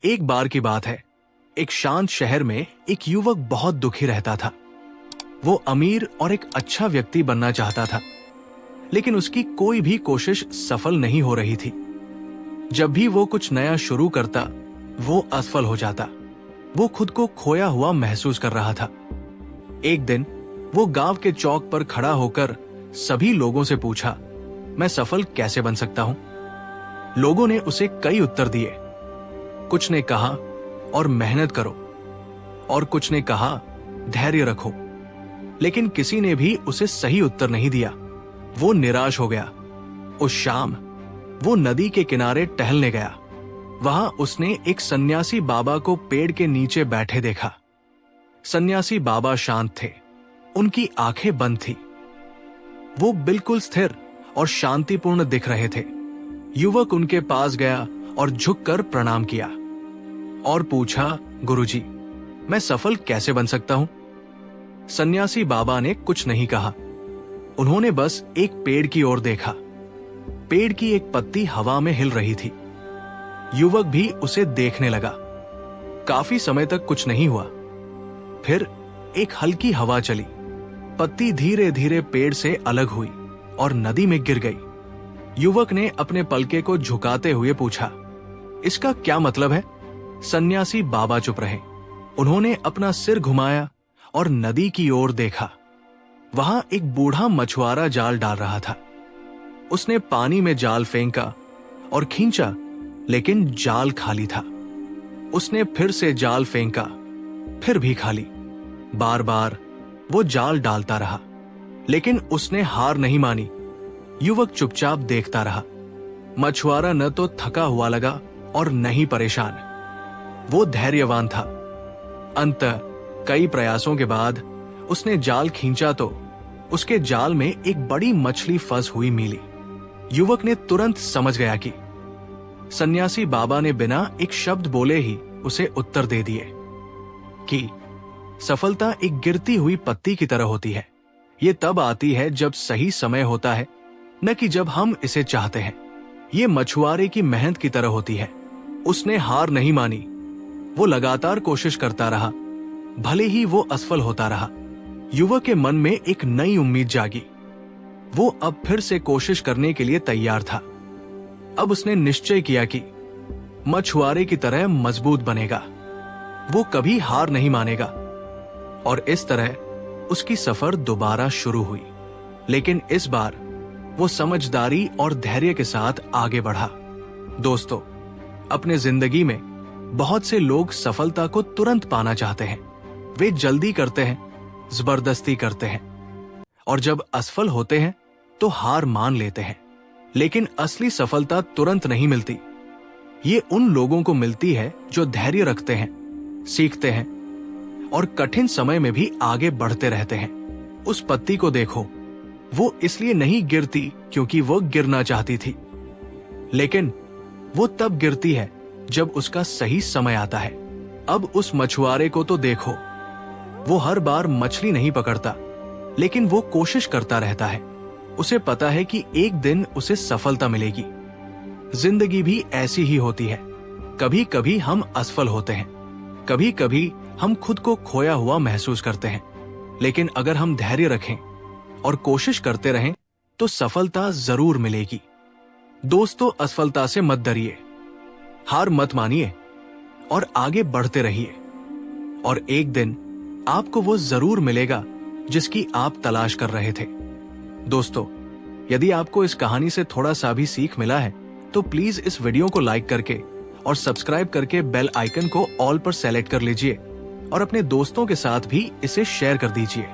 एक बार की बात है, एक शांत शहर में एक युवक बहुत दुखी रहता था। वो अमीर और एक अच्छा व्यक्ति बनना चाहता था, लेकिन उसकी कोई भी कोशिश सफल नहीं हो रही थी। जब भी वो कुछ नया शुरू करता, वो असफल हो जाता। वो खुद को खोया हुआ महसूस कर रहा था। एक दिन वो गांव के चौक पर खड़ा होकर सभी लोगों से पूछा, मैं सफल कैसे बन सकता हूं? लोगों ने उसे कई उत्तर दिए। कुछ ने कहा और मेहनत करो, और कुछ ने कहा धैर्य रखो, लेकिन किसी ने भी उसे सही उत्तर नहीं दिया। वो निराश हो गया। उस शाम वो नदी के किनारे टहलने गया। वहां उसने एक सन्यासी बाबा को पेड़ के नीचे बैठे देखा। सन्यासी बाबा शांत थे, उनकी आंखें बंद थी। वो बिल्कुल स्थिर और शांतिपूर्ण दिख रहे थे। युवक उनके पास गया और झुककर प्रणाम किया और पूछा, गुरुजी, मैं सफल कैसे बन सकता हूं? सन्यासी बाबा ने कुछ नहीं कहा। उन्होंने बस एक पेड़ की ओर देखा। पेड़ की एक पत्ती हवा में हिल रही थी। युवक भी उसे देखने लगा। काफी समय तक कुछ नहीं हुआ। फिर एक हल्की हवा चली। पत्ती धीरे धीरे पेड़ से अलग हुई और नदी में गिर गई। युवक ने अपने पलके को झुकाते हुए पूछा, इसका क्या मतलब है? सन्यासी बाबा चुप रहे। उन्होंने अपना सिर घुमाया और नदी की ओर देखा। वहां एक बूढ़ा मछुआरा जाल डाल रहा था। उसने पानी में जाल फेंका और खींचा, लेकिन जाल खाली था। उसने फिर से जाल फेंका, फिर भी खाली। बार बार वो जाल डालता रहा, लेकिन उसने हार नहीं मानी। युवक चुपचाप देखता रहा। मछुआरा न तो थका हुआ लगा और न ही परेशान। वो धैर्यवान था। अंततः कई प्रयासों के बाद उसने जाल खींचा तो उसके जाल में एक बड़ी मछली फंस हुई मिली। युवक ने तुरंत समझ गया कि सन्यासी बाबा ने बिना एक शब्द बोले ही उसे उत्तर दे दिए कि सफलता एक गिरती हुई पत्ती की तरह होती है। ये तब आती है जब सही समय होता है, न कि जब हम इसे चाहते हैं। ये मछुआरे की मेहनत की तरह होती है। उसने हार नहीं मानी। वो लगातार कोशिश करता रहा, भले ही वो असफल होता रहा। युवक के मन में एक नई उम्मीद जागी। वो अब फिर से कोशिश करने के लिए तैयार था। अब उसने निश्चय किया कि मछुआरे की तरह मजबूत बनेगा। वो कभी हार नहीं मानेगा। और इस तरह उसकी सफर दोबारा शुरू हुई, लेकिन इस बार वो समझदारी और धैर्य के साथ आगे बढ़ा। दोस्तों, अपने जिंदगी में बहुत से लोग सफलता को तुरंत पाना चाहते हैं। वे जल्दी करते हैं, जबरदस्ती करते हैं, और जब असफल होते हैं तो हार मान लेते हैं। लेकिन असली सफलता तुरंत नहीं मिलती। ये उन लोगों को मिलती है जो धैर्य रखते हैं, सीखते हैं और कठिन समय में भी आगे बढ़ते रहते हैं। उस पत्ती को देखो, वो इसलिए नहीं गिरती क्योंकि वो गिरना चाहती थी, लेकिन वो तब गिरती है जब उसका सही समय आता है। अब उस मछुआरे को तो देखो, वो हर बार मछली नहीं पकड़ता, लेकिन वो कोशिश करता रहता है। उसे पता है कि एक दिन उसे सफलता मिलेगी। जिंदगी भी ऐसी ही होती है। कभी कभी हम असफल होते हैं, कभी कभी हम खुद को खोया हुआ महसूस करते हैं, लेकिन अगर हम धैर्य रखें और कोशिश करते रहें तो सफलता जरूर मिलेगी। दोस्तों, असफलता से मत डरिए, हार मत मानिए और आगे बढ़ते रहिए, और एक दिन आपको वो जरूर मिलेगा जिसकी आप तलाश कर रहे थे। दोस्तों, यदि आपको इस कहानी से थोड़ा सा भी सीख मिला है तो प्लीज इस वीडियो को लाइक करके और सब्सक्राइब करके बेल आइकन को ऑल पर सेलेक्ट कर लीजिए और अपने दोस्तों के साथ भी इसे शेयर कर दीजिए।